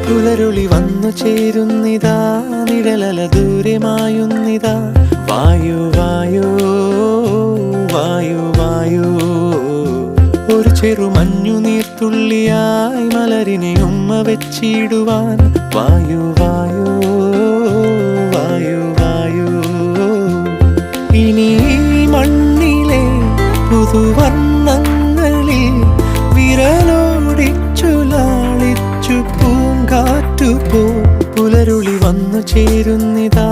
പുലരുളി വന്നു ചേരുന്നിതാ, നിഴലല ദൂരെ മായുന്നിതാ. വായു വായു വായു വായു, ഒരു ചെറു മഞ്ഞു നീർത്തുള്ളിയായി മലരിനെ ഉമ്മ വെച്ചിടുവാൻ. വായു വായു വായു വായു, ഇനി മണ്ണിലെ പുതുവർണ്ണങ്ങളിൽ വിരലോടിച്ചു ലാളിച്ചു പൂങ്കാറ്റുപോ. പുലരുളി വന്നു ചേരുന്നിതാ,